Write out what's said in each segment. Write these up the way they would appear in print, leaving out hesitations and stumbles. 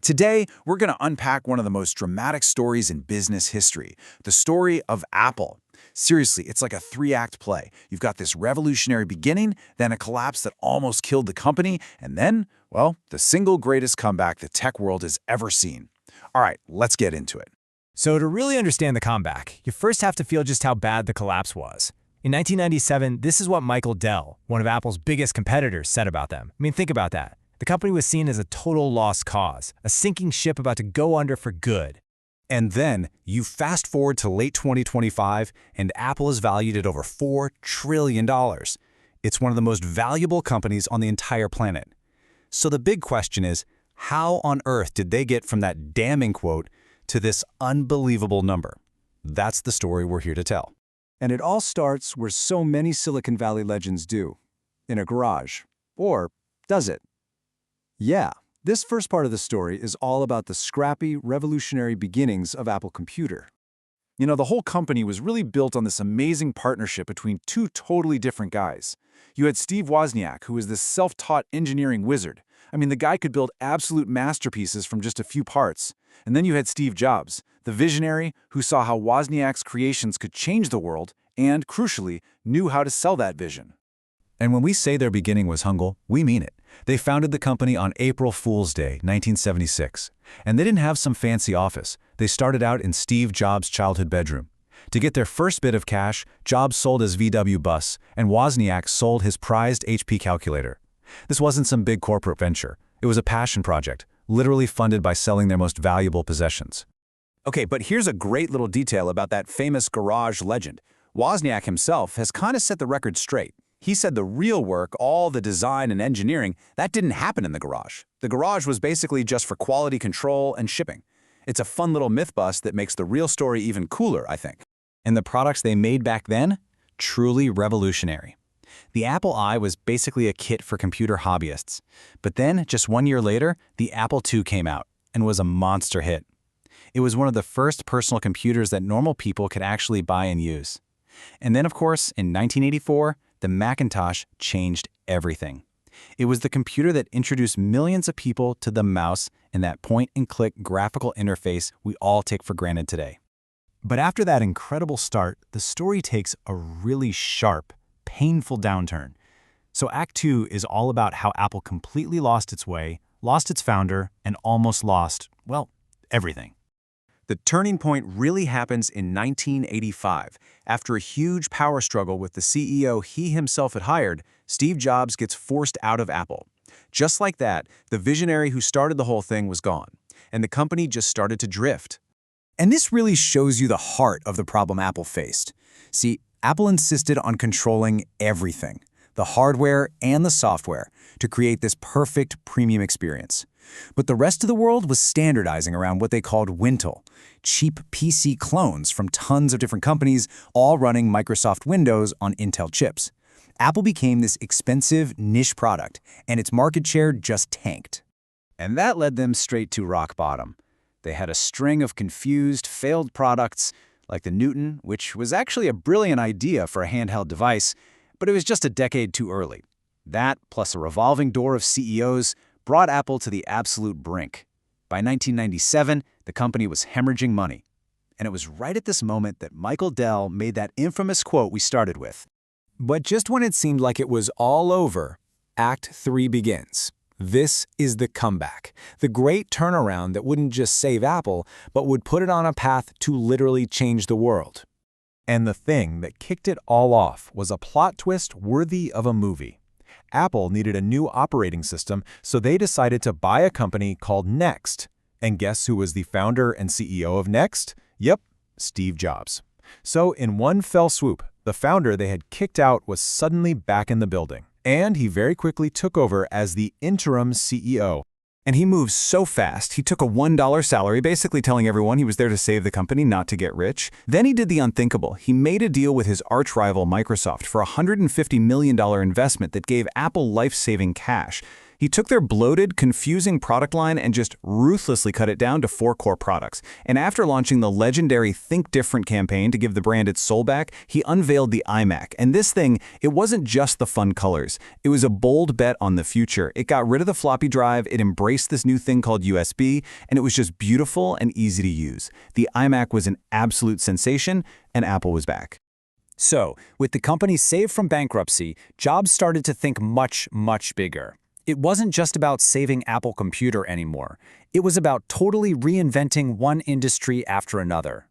Today, we're going to unpack one of the most dramatic stories in business history, the story of Apple. Seriously, it's like a three-act play. You've got this revolutionary beginning, then a collapse that almost killed the company, and then, well, the single greatest comeback the tech world has ever seen. All right, let's get into it. So to really understand the comeback, you first have to feel just how bad the collapse was. In 1997, this is what Michael Dell, one of Apple's biggest competitors, said about them. I mean, think about that. The company was seen as a total lost cause, a sinking ship about to go under for good. And then you fast forward to late 2025, and Apple is valued at over $4 trillion. It's one of the most valuable companies on the entire planet. So the big question is, how on earth did they get from that damning quote to this unbelievable number? That's the story we're here to tell. And it all starts where so many Silicon Valley legends do, in a garage. Or does it? Yeah, this first part of the story is all about the scrappy, revolutionary beginnings of Apple Computer. You know, the whole company was really built on this amazing partnership between two totally different guys. You had Steve Wozniak, who was this self-taught engineering wizard. I mean, the guy could build absolute masterpieces from just a few parts. And then you had Steve Jobs, the visionary who saw how Wozniak's creations could change the world and, crucially, knew how to sell that vision. And when we say their beginning was humble, we mean it. They founded the company on April Fool's Day, 1976. And they didn't have some fancy office. They started out in Steve Jobs' childhood bedroom. To get their first bit of cash, Jobs sold his VW bus, and Wozniak sold his prized HP calculator. This wasn't some big corporate venture. It was a passion project, literally funded by selling their most valuable possessions. Okay, but here's a great little detail about that famous garage legend. Wozniak himself has kind of set the record straight. He said the real work, all the design and engineering, that didn't happen in the garage. The garage was basically just for quality control and shipping. It's a fun little myth bust that makes the real story even cooler, I think. And the products they made back then? Truly revolutionary. The Apple I was basically a kit for computer hobbyists. But then, just 1 year later, the Apple II came out and was a monster hit. It was one of the first personal computers that normal people could actually buy and use. And then, of course, in 1984, the Macintosh changed everything. It was the computer that introduced millions of people to the mouse and that point-and-click graphical interface we all take for granted today. But after that incredible start, the story takes a really sharp, painful downturn. So Act 2 is all about how Apple completely lost its way, lost its founder, and almost lost, well, everything. The turning point really happens in 1985. After a huge power struggle with the CEO he himself had hired, Steve Jobs gets forced out of Apple. Just like that, the visionary who started the whole thing was gone, and the company just started to drift. And this really shows you the heart of the problem Apple faced. See, Apple insisted on controlling everything, the hardware and the software, to create this perfect premium experience. But the rest of the world was standardizing around what they called Wintel, cheap PC clones from tons of different companies, all running Microsoft Windows on Intel chips. Apple became this expensive niche product, and its market share just tanked. And that led them straight to rock bottom. They had a string of confused, failed products, like the Newton, which was actually a brilliant idea for a handheld device, but it was just a decade too early. That, plus a revolving door of CEOs, brought Apple to the absolute brink. By 1997, the company was hemorrhaging money. And it was right at this moment that Michael Dell made that infamous quote we started with. But just when it seemed like it was all over, Act 3 begins. This is the comeback, the great turnaround that wouldn't just save Apple, but would put it on a path to literally change the world. And the thing that kicked it all off was a plot twist worthy of a movie. Apple needed a new operating system, so they decided to buy a company called Next. And guess who was the founder and CEO of Next? Yep, Steve Jobs. So in one fell swoop, the founder they had kicked out was suddenly back in the building. And he very quickly took over as the interim CEO. And he moved so fast, he took a $1 salary, basically telling everyone he was there to save the company, not to get rich. Then he did the unthinkable. He made a deal with his arch-rival Microsoft for a $150 million investment that gave Apple life-saving cash. He took their bloated, confusing product line and just ruthlessly cut it down to 4 core products. And after launching the legendary Think Different campaign to give the brand its soul back, he unveiled the iMac. And this thing, it wasn't just the fun colors. It was a bold bet on the future. It got rid of the floppy drive, it embraced this new thing called USB, and it was just beautiful and easy to use. The iMac was an absolute sensation, and Apple was back. So, with the company saved from bankruptcy, Jobs started to think much, much bigger. It wasn't just about saving Apple Computer anymore. It was about totally reinventing one industry after another.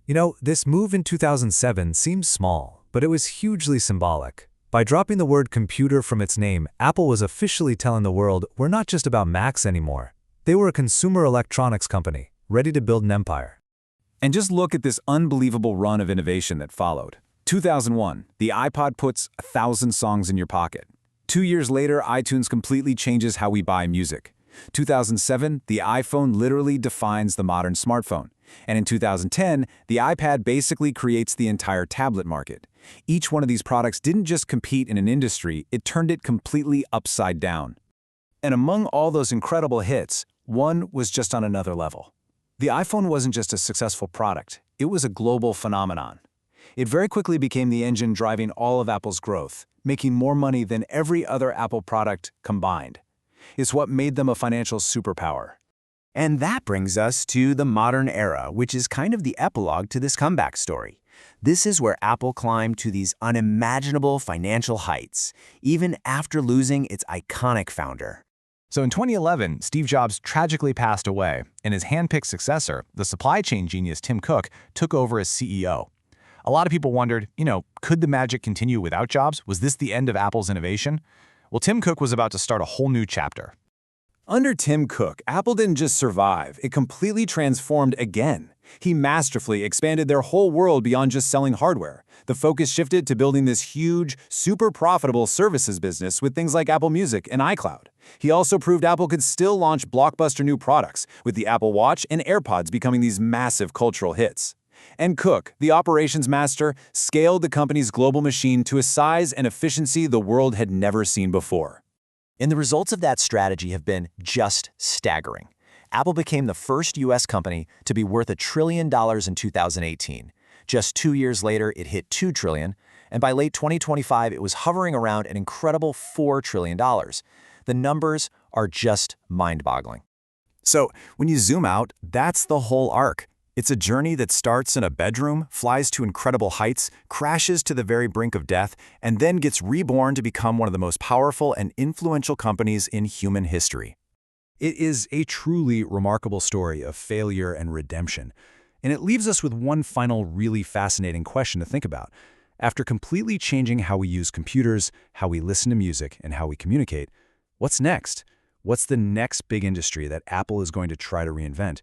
You know, this move in 2007 seems small, but it was hugely symbolic. By dropping the word computer from its name, Apple was officially telling the world we're not just about Macs anymore. They were a consumer electronics company, ready to build an empire. And just look at this unbelievable run of innovation that followed. 2001, the iPod puts 1,000 songs in your pocket. 2 years later, iTunes completely changes how we buy music. 2007, the iPhone literally defines the modern smartphone. And in 2010, the iPad basically creates the entire tablet market. Each one of these products didn't just compete in an industry, it turned it completely upside down. And among all those incredible hits, one was just on another level. The iPhone wasn't just a successful product, it was a global phenomenon. It very quickly became the engine driving all of Apple's growth, making more money than every other Apple product combined. It's what made them a financial superpower. And that brings us to the modern era, which is kind of the epilogue to this comeback story. This is where Apple climbed to these unimaginable financial heights, even after losing its iconic founder. So in 2011, Steve Jobs tragically passed away, and his hand-picked successor, the supply chain genius Tim Cook, took over as CEO. A lot of people wondered, could the magic continue without Jobs? Was this the end of Apple's innovation? Well, Tim Cook was about to start a whole new chapter. Under Tim Cook, Apple didn't just survive, it completely transformed again. He masterfully expanded their whole world beyond just selling hardware. The focus shifted to building this huge, super profitable services business with things like Apple Music and iCloud. He also proved Apple could still launch blockbuster new products, with the Apple Watch and AirPods becoming these massive cultural hits. And Cook, the operations master, scaled the company's global machine to a size and efficiency the world had never seen before. And the results of that strategy have been just staggering. Apple became the first U.S. company to be worth $1 trillion in 2018. Just 2 years later, it hit $2 trillion, and by late 2025, it was hovering around an incredible $4 trillion. The numbers are just mind-boggling. So, when you zoom out, that's the whole arc. It's a journey that starts in a bedroom, flies to incredible heights, crashes to the very brink of death, and then gets reborn to become one of the most powerful and influential companies in human history. It is a truly remarkable story of failure and redemption, and it leaves us with one final really fascinating question to think about. After completely changing how we use computers, how we listen to music, and how we communicate, what's next? What's the next big industry that Apple is going to try to reinvent?